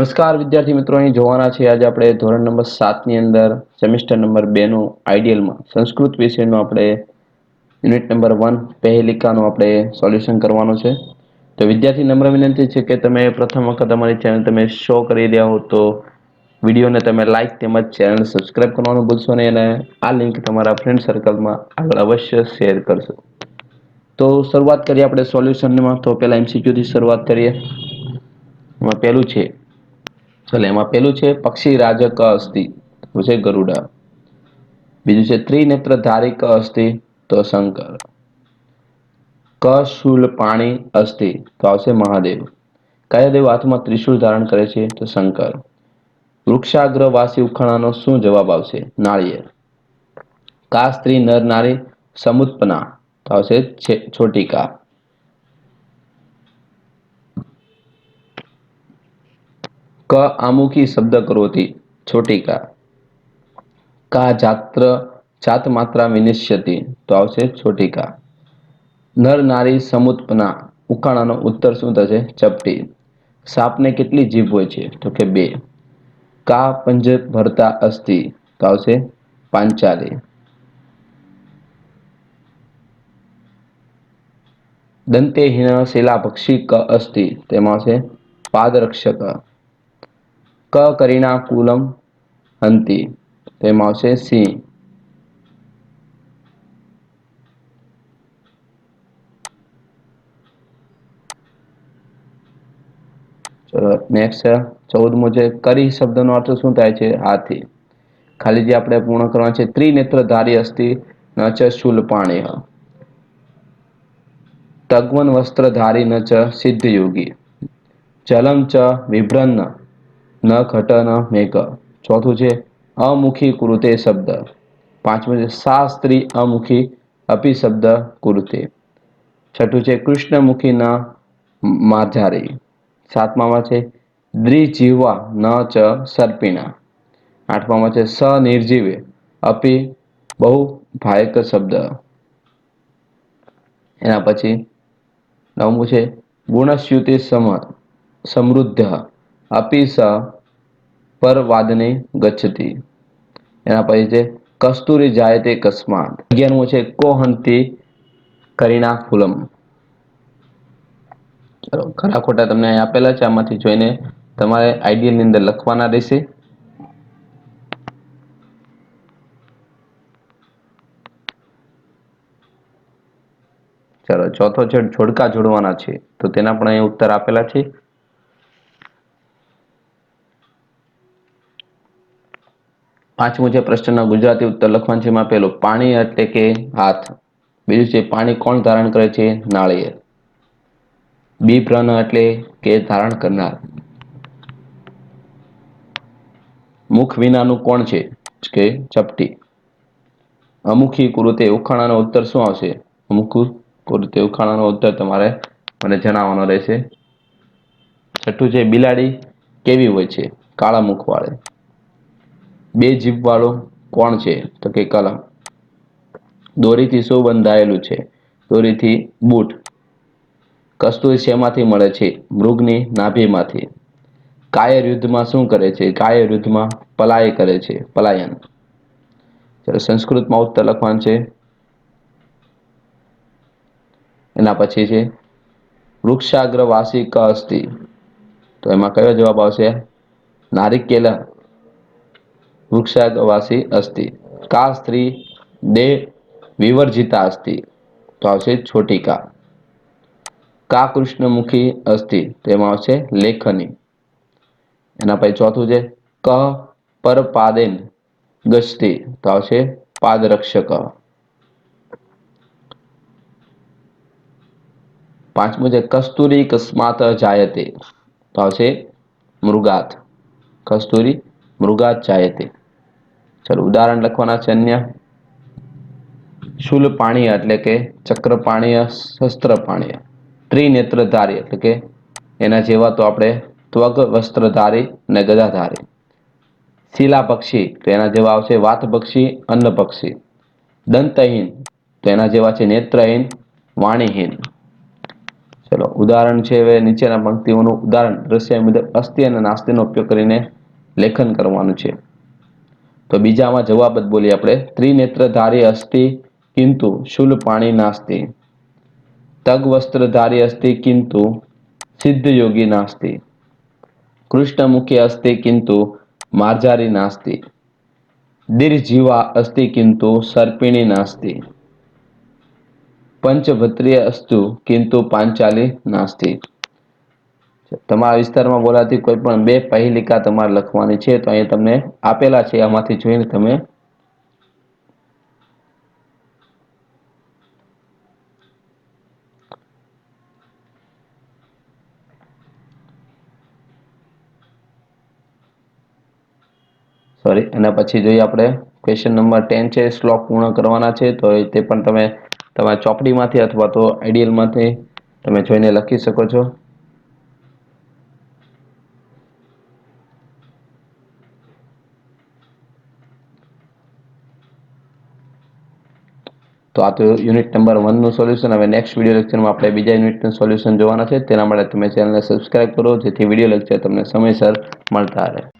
નમસ્કાર વિદ્યાર્થી મિત્રો, અહીં જોવાના છે આજે આપણે ધોરણ નંબર 7 ની અંદર સેમિસ્ટર નંબર 2 નું આઈડિયલમાં સંસ્કૃત વિષયનું આપણે યુનિટ નંબર 1 પહેલિકાનું આપણે સોલ્યુશન કરવાનું છે। તો વિદ્યાર્થી નમ્ર વિનંતી છે કે તમે પ્રથમ વખત અમારી ચેનલ તમે શો કરી રહ્યા હો તો વિડીયોને તમે લાઈક તેમજ ચેનલ સબસ્ક્રાઇબ કરવાનું ભૂલશો નહીં અને આ લિંક તમારા ફ્રેન્ડ સર્કલમાં આગળ અવશ્ય શેર કરશો। તો શરૂઆત કરીએ આપણે સોલ્યુશનમાં। તો પહેલા MCQ થી શરૂઆત કરીએ। એમાં પહેલું છે પક્ષી રાજ ક અસ્તિ તો છે ગરુડા। બીજું છે ત્રિનેત્રધારી ક અસ્તિ તો શંકર। ક શૂલ પાણી અસ્તિ તો આવશે મહાદેવ। કયા દેવ હાથમાં ત્રિશૂળ ધારણ કરે છે તો શંકર। વૃક્ષાગ્ર વાસી ઉખાણાનો શું જવાબ આવશે? નાળિયેર। કા સ્ત્રી નર નારી સમુત્પન્ના તો આવશે છોટી કા। ક આમુખી શબ્દ કરોતી છોટી કા। કા જાત્ર જાત માત્રા વિનિશ્યતિ તો આવશે છોટી કા। નર નારી સમુત્પન્ના ઉખાણાનો ઉત્તર શું થશે? ચપટી। સાપને કેટલી જીભ હોય છે તો કે 2। કા પંજ ભરતા અસ્તિ તો આવશે પાંચાલી। દંતેહીન શિલાભક્ષી ક અસ્તિ તેમાં આવશે પાદરક્ષક। ક કરીણા કુલમ હંતિ તેમાં આવશે સિંહ। ચલો નેક્સ્ટ છે 14મો છે કરી શબ્દનો અર્થ શું થાય છે? હાથી। ખાલી જે આપણે પૂર્ણ કરવાનું છે ત્રિનેત્રધારી અસ્તિ ન ચ શૂલપાણ્ય। તગ્વન વસ્ત્રધારી ન ચ સિદ્ધયોગી। જલમ ચ વિભ્રન્ન ન ઘટ ન મેઘ। ચોથું છે અમુખી કુરુતે શબ્દ। પાંચમું છે સા સ્ત્રી અમુખી અપી શબ્દ કુરુતે। છઠ્ઠું છે કૃષ્ણમુખી ન માર્જારી। સાતમામાં છે દ્વિજીહ્વા ન ચ સર્પિણા। આઠમામાં છે સ નિર્જીવે અપી બહુ ભાયક શબ્દ। એના પછી 9મું છે ગુણસ્યુતિ સમૃદ્ધ અપી સ પરવાદને ગચ્છતિ। એના પછી છે કસ્તુરી જાયતે કસ્માત। 11મું છે કો હંતિ કરીણા ફૂલમ। ચલો ખરા ખોટા તમને અહીં આપેલા છે, આમાંથી જોઈને તમારે આઈડિયલની અંદર લખવાના રહેશે। ચલો ચોથો છે જોડકા જોડવાના છે, તો તેના પણ અહીં ઉત્તર આપેલા છે। પાંચમું છે પ્રશ્નના ગુજરાતી ઉત્તર લખવાનું છે। એમાં પહેલું પાણી એટલે કે હાથ। બીજું છે પાણી કોણ ધારણ કરે છે? નાળિયેર। બિપ્રન એટલે કે ધારણ કરનાર। મુખ વિનાનું કોણ છે? કે ચપટી। અમુખી કુરુતે ઉખાણાનો ઉત્તર શું આવશે? અમુખી કુરુતે ઉખાણાનો ઉત્તર તમારે મને જણાવવાનો રહેશે। છઠ્ઠું છે બિલાડી કેવી હોય છે? કાળા મુખવાળી। બે જીભ વાળો કોણ છે? તો કે કલમ। દોરીથી શું બંધાયેલું છે? દોરીથી બૂટ। કસ્તુરી શેમાંથી મળે છે? મૃગની નાભીમાંથી। કાયર યુદ્ધમાં શું કરે છે? કાયર યુદ્ધમાં પલાય કરે છે, પલાયન। સંસ્કૃતમાં ઉત્તર લખવાનું છે। એના પછી છે વૃક્ષાગ્ર વાસી ક અસ્તિ તો એમાં કયો જવાબ આવશે? નારિકેલ વૃક્ષાગ્રવાસી અસ્તિ। કા સ્ત્રી દેહ વિવર્જિતા અસ્તિ તો આવશે છોટી કા। કા કૃષ્ણમુખી અસ્તિ તેમાં આવશે લેખની। એના પછી ચોથું છે ક પર પાદેન ગચ્છતિ તો આવશે પાદરક્ષક। પાંચમું છે કસ્તુરી કસ્માત જાયતે તો આવશે મૃગાત। કસ્તુરી મૃગાત જાયતે। ચલો ઉદાહરણ લખવાના છે અન્ય। શૂલ પાણીય એટલે કે ચક્ર પાણીય, શસ્ત્ર પાણીય। ત્રિનેત્રધારી એટલે કે એના જેવા તો આપણે ત્વગ વસ્ત્રધારી અને ગદાધારી। શિલા પક્ષી તો એના જેવા આવશે વાત પક્ષી, અન્ન પક્ષી। દંતહીન તો એના જેવા છે નેત્રહીન, વાણીહીન। ચલો ઉદાહરણ છે હવે નીચેના પંક્તિઓનું ઉદાહરણ દ્રશ્ય મુજબ અસ્થિ અને નાસ્તિનો ઉપયોગ કરીને લેખન કરવાનું છે. તો બીજામાં જવાબ જ બોલીએ આપણે. ત્રિનેત્રધારી અસ્થિ કિંતુ શૂલ પાણી નાસ્તિ. તગ વસ્ત્રધારી અસ્તિ કિંતુ સિદ્ધ યોગી નાસ્તિ. કૃષ્ણમુખી અસ્તિ કિંતુ માર્જારી નાસ્તિ. દીર્ઘજીવા અસ્તિ કિંતુ સર્પિણી નાસ્તિ. પંચભત્રીય અસ્તુ કિંતુ પાંચાલી નાસ્તિ. તમારા વિસ્તારમાં બોલાતી કોઈ પણ બે પહેલિકા તમારે લખવાની છે. તો અહીંયા તમને આપેલા છે, આમાંથી જોઈને તમે એના પછી જોઈએ આપણે ક્વેશ્ચન નંબર 10 છે. શ્લોક પૂર્ણ કરવાના છે. તો તે પણ તમે તમારા ચોપડીમાંથી અથવા તો આઈડિયલમાંથી તમે જોઈને લખી શકો છો. તો આ તો યુનિટ નંબર 1 નું સોલ્યુશન. હવે નેક્સ્ટ વિડીયો લેક્ચરમાં આપણે બીજા યુનિટનું સોલ્યુશન જોવાના છે. તેના માટે તમે ચેનલને સબસ્ક્રાઇબ કરો, જેથી વિડીયો લેક્ચર તમને સમયસર મળતા રહે.